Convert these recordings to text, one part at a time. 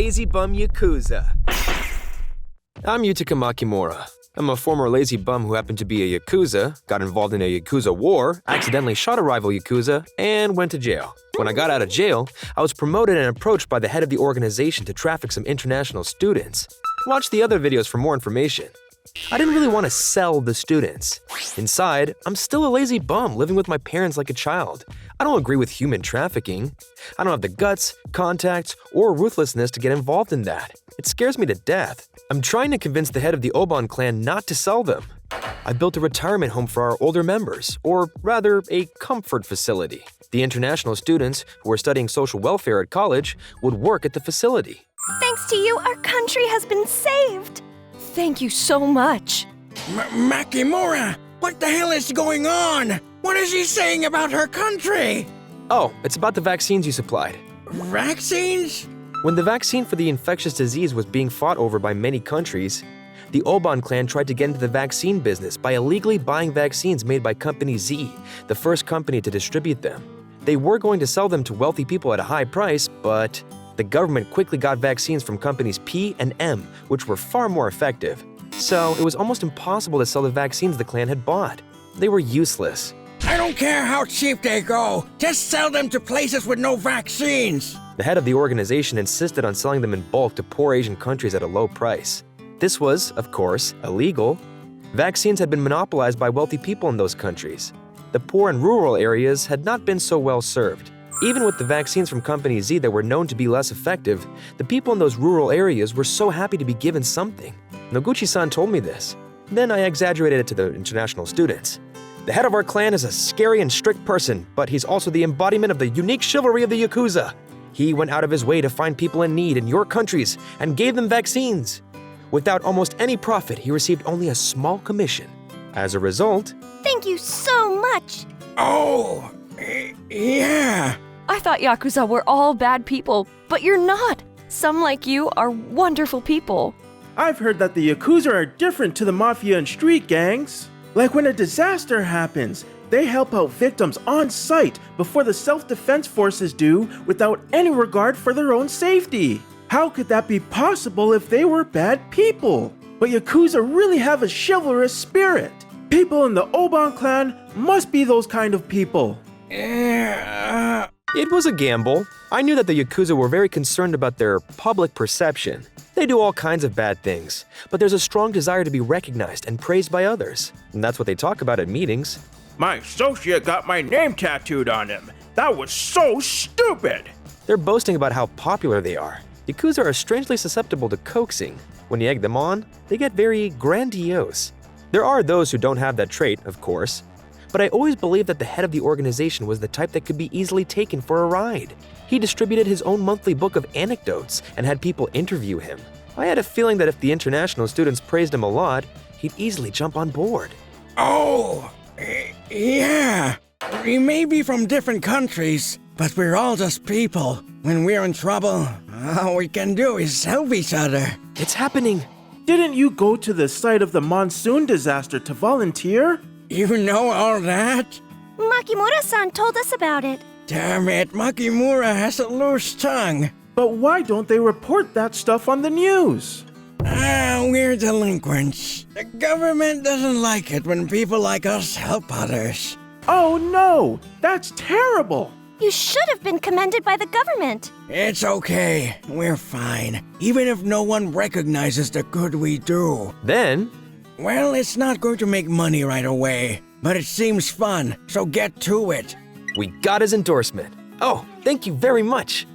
Lazy Bum Yakuza. I'm Yutaka Makimura. I'm a former lazy bum who happened to be a Yakuza, got involved in a Yakuza war, accidentally shot a rival Yakuza, and went to jail. When I got out of jail, I was promoted and approached by the head of the organization to traffic some international students. Watch the other videos for more information. I didn't really want to sell the students. Inside, I'm still a lazy bum living with my parents like a child. I don't agree with human trafficking. I don't have the guts, contacts, or ruthlessness to get involved in that. It scares me to death. I'm trying to convince the head of the Oban clan not to sell them. I built a retirement home for our older members, or rather, a comfort facility. The international students who are studying social welfare at college would work at the facility. Thanks to you, our country has been saved. Thank you so much. Makimura, what the hell is going on? What is he saying about her country? Oh, it's about the vaccines you supplied. Vaccines? When the vaccine for the infectious disease was being fought over by many countries, the Oban clan tried to get into the vaccine business by illegally buying vaccines made by Company Z, the first company to distribute them. They were going to sell them to wealthy people at a high price, but the government quickly got vaccines from companies P and M, which were far more effective. So it was almost impossible to sell the vaccines the clan had bought. They were useless. I don't care how cheap they go. Just sell them to places with no vaccines. The head of the organization insisted on selling them in bulk to poor Asian countries at a low price. This was, of course, illegal. Vaccines had been monopolized by wealthy people in those countries. The poor and rural areas had not been so well served. Even with the vaccines from Company Z that were known to be less effective, the people in those rural areas were so happy to be given something. Noguchi-san told me this. Then I exaggerated it to the international students. The head of our clan is a scary and strict person, but he's also the embodiment of the unique chivalry of the Yakuza. He went out of his way to find people in need in your countries and gave them vaccines. Without almost any profit, he received only a small commission. As a result... Thank you so much. Oh, yeah. I thought Yakuza were all bad people, but you're not. Some like you are wonderful people. I've heard that the Yakuza are different to the Mafia and street gangs. Like when a disaster happens, they help out victims on site before the self-defense forces do without any regard for their own safety. How could that be possible if they were bad people? But Yakuza really have a chivalrous spirit. People in the Oban clan must be those kind of people. It was a gamble. I knew that the Yakuza were very concerned about their public perception. They do all kinds of bad things, but there's a strong desire to be recognized and praised by others. And that's what they talk about at meetings. My associate got my name tattooed on him. That was so stupid! They're boasting about how popular they are. Yakuza are strangely susceptible to coaxing. When you egg them on, they get very grandiose. There are those who don't have that trait, of course. But I always believed that the head of the organization was the type that could be easily taken for a ride. He distributed his own monthly book of anecdotes and had people interview him. I had a feeling that if the international students praised him a lot, he'd easily jump on board. Oh, yeah. We may be from different countries, but we're all just people. When we're in trouble, all we can do is help each other. It's happening. Didn't you go to the site of the monsoon disaster to volunteer? You know all that? Makimura-san told us about it. Damn it, Makimura has a loose tongue. But why don't they report that stuff on the news? We're delinquents. The government doesn't like it when people like us help others. Oh no, that's terrible. You should have been commended by the government. It's okay, we're fine. Even if no one recognizes the good we do. Then... Well, it's not going to make money right away, but it seems fun, so get to it. We got his endorsement. Oh, thank you very much.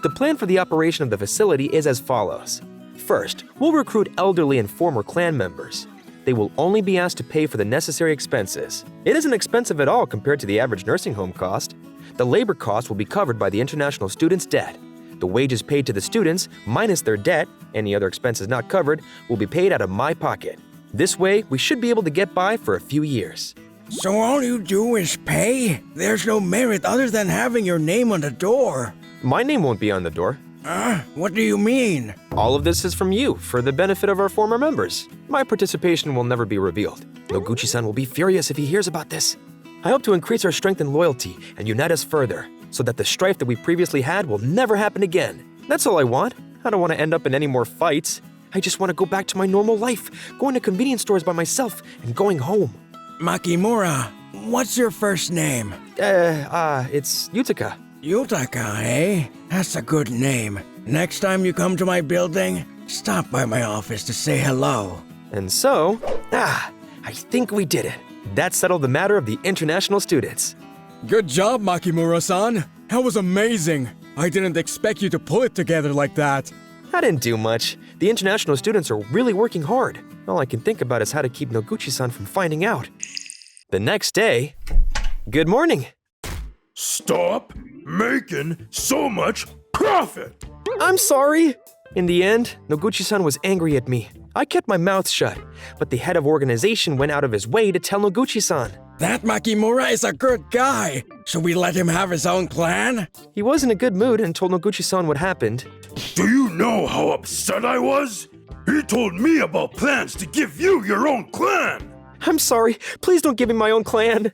The plan for the operation of the facility is as follows. First, we'll recruit elderly and former clan members. They will only be asked to pay for the necessary expenses. It isn't expensive at all compared to the average nursing home cost. The labor cost will be covered by the international students' debt. The wages paid to the students, minus their debt, any other expenses not covered, will be paid out of my pocket. This way, we should be able to get by for a few years. So all you do is pay? There's no merit other than having your name on the door. My name won't be on the door. What do you mean? All of this is from you, for the benefit of our former members. My participation will never be revealed. Noguchi-san will be furious if he hears about this. I hope to increase our strength and loyalty and unite us further, so that the strife that we previously had will never happen again. That's all I want. I don't want to end up in any more fights. I just want to go back to my normal life, going to convenience stores by myself and going home. Makimura, what's your first name? It's Yutaka. Yutaka, eh? That's a good name. Next time you come to my building, stop by my office to say hello. And so, I think we did it. That settled the matter of the international students. Good job, Makimura-san. That was amazing. I didn't expect you to pull it together like that. I didn't do much. The international students are really working hard. All I can think about is how to keep Noguchi-san from finding out. The next day, good morning. Stop making so much profit! I'm sorry. In the end, Noguchi-san was angry at me. I kept my mouth shut, but the head of organization went out of his way to tell Noguchi-san. That Makimura is a good guy. Should we let him have his own clan? He was in a good mood and told Noguchi-san what happened. Do you know how upset I was? He told me about plans to give you your own clan! I'm sorry. Please don't give me my own clan.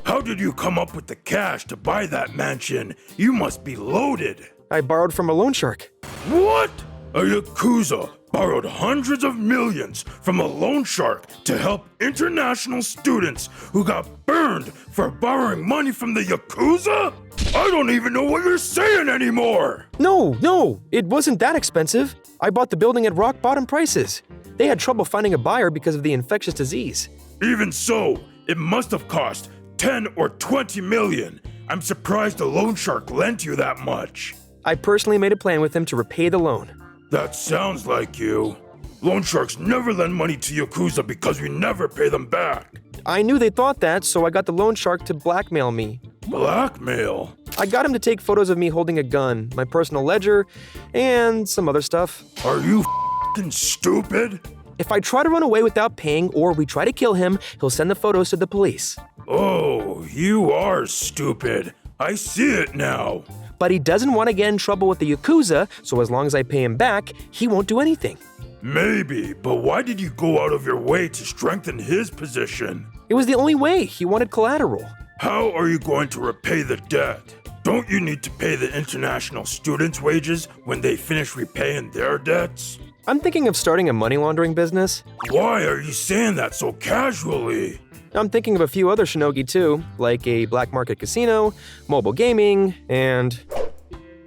How did you come up with the cash to buy that mansion? You must be loaded. I borrowed from a loan shark. What? A Yakuza borrowed hundreds of millions from a loan shark to help international students who got burned for borrowing money from the Yakuza? I don't even know what you're saying anymore! No, it wasn't that expensive. I bought the building at rock bottom prices. They had trouble finding a buyer because of the infectious disease. Even so, it must have cost 10 or 20 million. I'm surprised the loan shark lent you that much. I personally made a plan with him to repay the loan. That sounds like you. Loan sharks never lend money to Yakuza because we never pay them back. I knew they thought that, so I got the loan shark to blackmail me. Blackmail? I got him to take photos of me holding a gun, my personal ledger, and some other stuff. Are you f***ing stupid? If I try to run away without paying or we try to kill him, he'll send the photos to the police. Oh, you are stupid. I see it now. But he doesn't want to get in trouble with the Yakuza, so as long as I pay him back, he won't do anything. Maybe, but why did you go out of your way to strengthen his position? It was the only way. He wanted collateral. How are you going to repay the debt? Don't you need to pay the international students' wages when they finish repaying their debts? I'm thinking of starting a money laundering business. Why are you saying that so casually? I'm thinking of a few other shinogi too, like a black market casino, mobile gaming, and...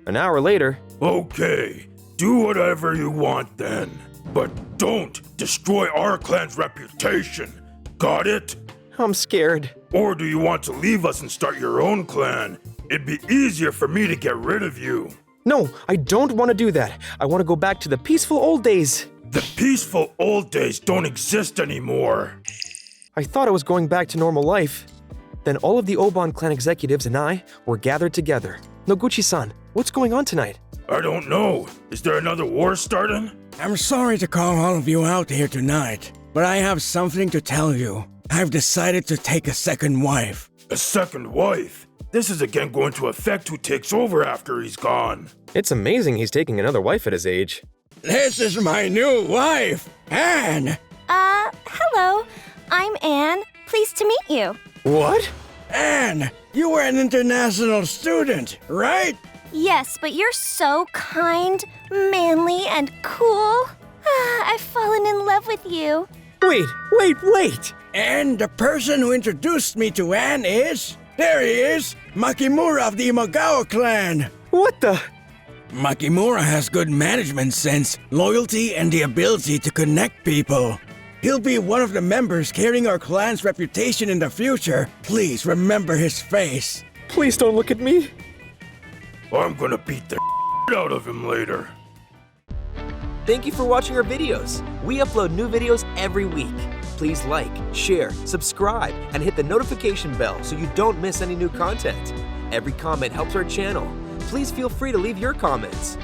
An hour later... Okay, do whatever you want then. But don't destroy our clan's reputation. Got it? I'm scared. Or do you want to leave us and start your own clan? It'd be easier for me to get rid of you. No, I don't want to do that. I want to go back to the peaceful old days. The peaceful old days don't exist anymore. I thought I was going back to normal life. Then all of the Oban clan executives and I were gathered together. Noguchi-san, what's going on tonight? I don't know. Is there another war starting? I'm sorry to call all of you out here tonight, but I have something to tell you. I've decided to take a second wife. A second wife? This is again going to affect who takes over after he's gone. It's amazing he's taking another wife at his age. This is my new wife, Anne. Hello. I'm Anne. Pleased to meet you. What? Anne, you were an international student, right? Yes, but you're so kind, manly, and cool. I've fallen in love with you. Wait! And the person who introduced me to Anne is... There he is, Makimura of the Imagawa clan. What the... Makimura has good management sense, loyalty, and the ability to connect people. He'll be one of the members carrying our clan's reputation in the future. Please remember his face. Please don't look at me. I'm gonna beat the out of him later. Thank you for watching our videos. We upload new videos every week. Please like, share, subscribe, and hit the notification bell so you don't miss any new content. Every comment helps our channel. Please feel free to leave your comments.